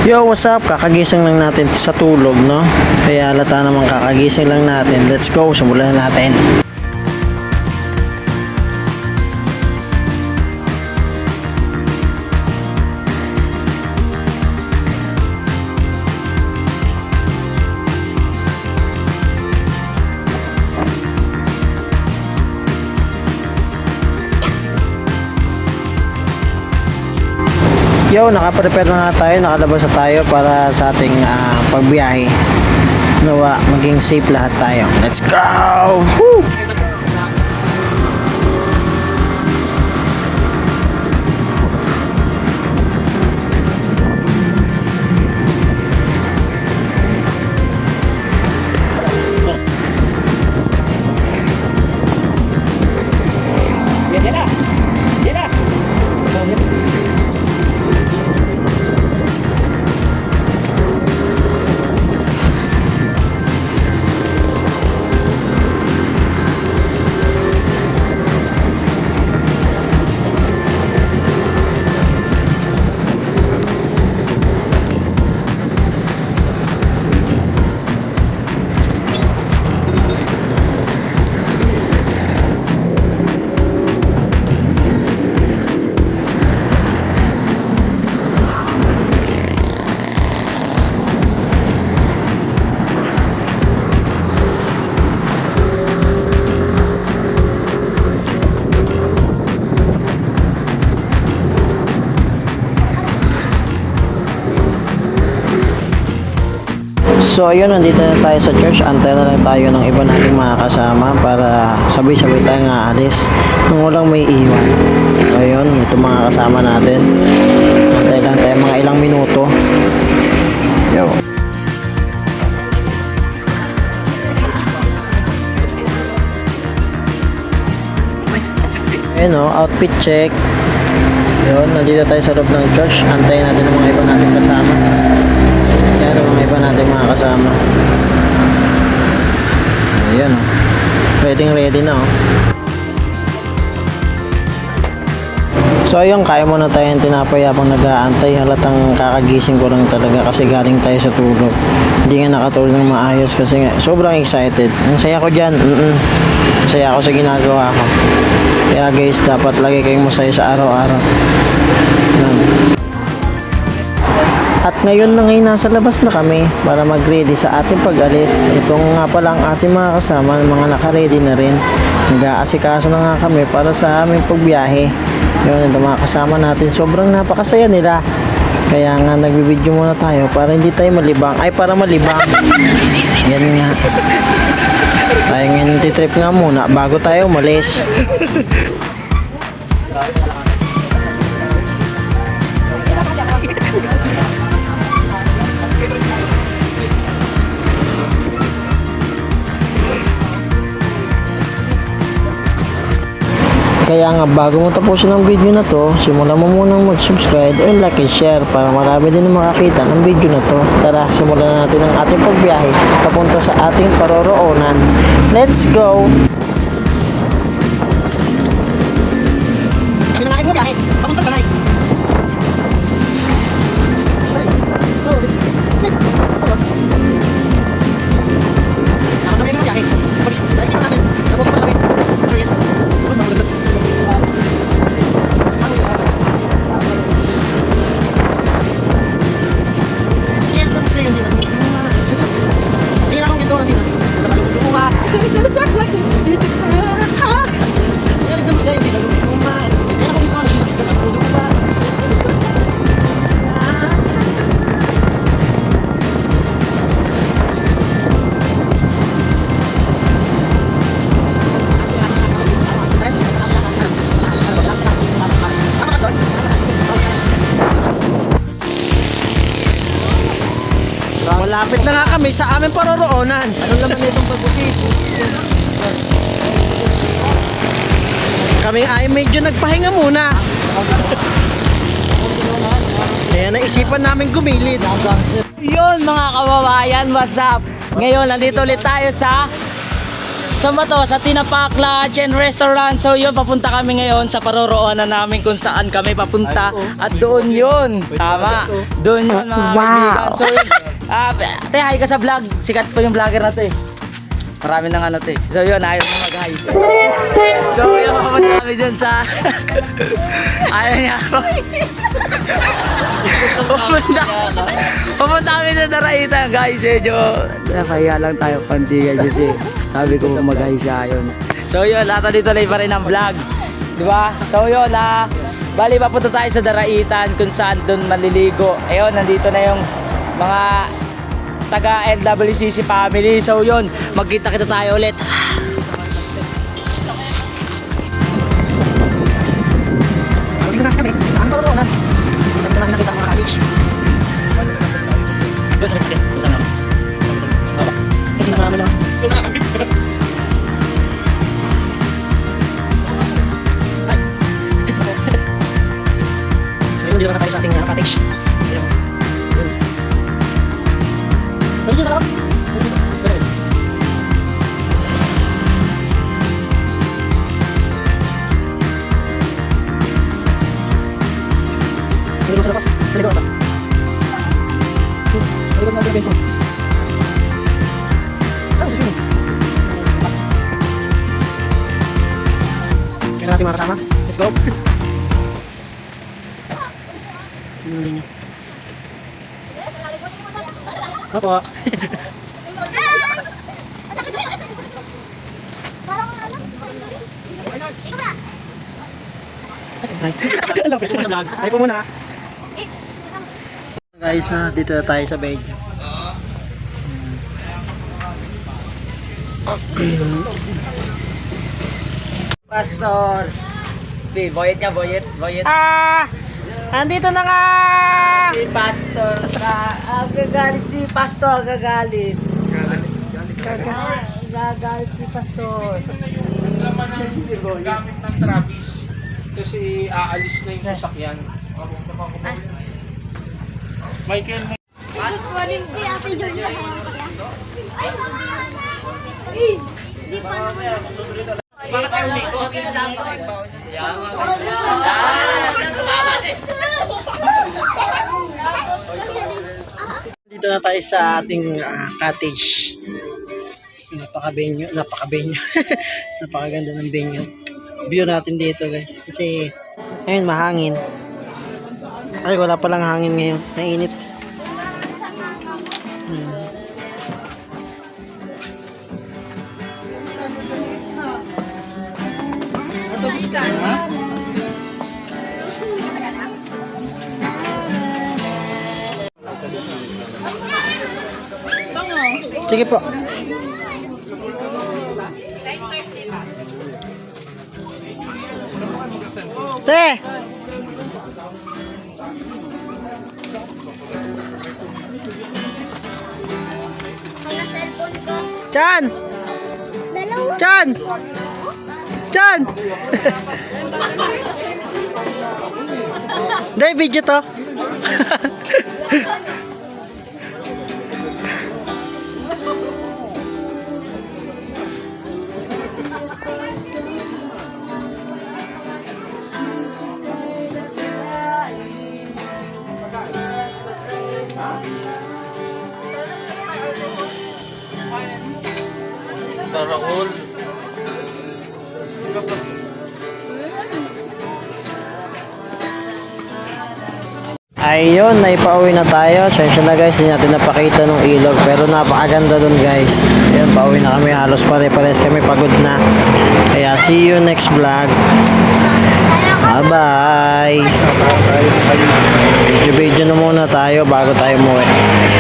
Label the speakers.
Speaker 1: Yo, what's up? Kakagising lang natin sa tulog, no? Kaya halata naman kakagising lang natin. Let's go, simulan natin. Yo, nakaprepare na nga tayo, nakalabas na tayo para sa ating pagbiyahe. Nawa, maging safe lahat tayo. Let's go! Woo! So ayun, nandito na tayo sa church. Antay na lang tayo ng iba nating mga kasama para sabay-sabay tayong aalis nung walang may iwan. So ayun, ito mga kasama natin. Antay lang tayo mga ilang minuto. Yo. Ayun o, outfit check. Yun, nandito tayo sa loob ng church. Antayin natin ang mga iba nating kasama. Yan ang mga iba natin mga kasama. Ayan o. Ready na o. So ayun, kaya muna tayo yung tinapay habang nag-aantay. Halatang kakagising ko lang talaga kasi galing tayo sa tulog. Hindi nga nakatulog ng maayos kasi nga sobrang excited. Ang saya ko dyan. Ang saya ko sa ginagawa ko. Kaya guys, dapat lagi kayong masaya sa araw-araw. Yan. At ngayon na ngayon nasa labas na kami para mag-ready sa ating pag-alis. Itong nga pala ang ating mga kasama, mga naka-ready na rin. Nag-aasikaso na nga kami para sa aming pagbiyahe. Yun, ito mga kasama natin. Sobrang napakasaya nila. Kaya nga nagbibideo muna tayo para hindi tayo malibang. Ay, para malibang. Yan nga. Tayo ngayon titrip nga muna bago tayo umalis. Kaya nga bago mo tapusin ang video na to, simulan mo munang mag-subscribe and like and share para marami din makakita ng video na to. Tara, simulan na natin ang ating pagbiyahe papunta sa ating paroroonan. Let's go! Kami na nga mo biyahe, papunta ka na Malapit na nga kami sa aming paroroonan. Ano naman itong pagbuti? Kami ay medyo nagpahinga muna. Kaya naisipan namin gumilid.
Speaker 2: Yun mga kababayan, what's up? Ngayon, nandito ulit tayo sa Saan ba to? Sa Tinapak Lodge and Restaurant. So yun, papunta kami ngayon sa paroroonan namin kung saan kami papunta. At doon yun. Tama. Doon yun mga kaibigan. So yun. Te, hi ka sa vlog. Sikat po yung vlogger na to eh. Marami nang ano to eh. So yun, ayaw mo mag-hi. So yun, papunta kami dyan sa... ayaw niya ako. Pupunta kami sa Daraitan guys. Medyo nakaya lang tayo panti guys kasi sabi ko mag-hi siya yun. So yun, tuloy-tuloy pa rin ang vlog, di ba? So yun, bali papunta tayo sa Daraitan kung saan doon maliligo. Ayun, nandito na yung mga taga LWCC family. So yun, magkita-kita tayo ulit. Dito na kami, saan pa rin na? Dito namin nakita mga college. Doon sa sakit, doon sa namin. Kasi namin naman. So yun, dito na tayo sa ating cottage. Dito na lang. Dito sa labas. Dito na. Dito na dito. Saan sino? Kaya natin mga kasama. Let's go. Pinuli niya. Opo. Ay po muna. Guys, na dito na tayo sa bed. Pastor. Boyet nga, boyet.
Speaker 1: Andito na nga.
Speaker 2: Si Pastor.
Speaker 1: Gagalit si Pastor, gagalit. Gagalit si Pastor.
Speaker 3: Gamit ng Travis kasi aalis na yung sasakyan. Michael,
Speaker 4: Kukunin ko yung apel doon sa mga di pa naman.
Speaker 2: Bakit tayo liko?
Speaker 1: Dito na tayo sa ating cottage. Napaka-venue. Napakaganda ng venue. View natin dito guys. Kasi ngayon mahangin. Ay, wala palang hangin ngayon. Mainit. Sige po. Te!
Speaker 4: Mga cellphone ko.
Speaker 1: Chan!
Speaker 4: Dalawa.
Speaker 1: Chan! Chan! Dahil video to.
Speaker 3: Raul.
Speaker 1: Ayun, naipauwi na tayo. Sensya na guys, hindi natin napakita ng ilog. Pero napakaganda dun guys. Ayun, pauwi na kami. Halos pare-pares kami pagod na. Kaya see you next vlog. Bye-bye. Video na muna tayo bago tayo umuwi.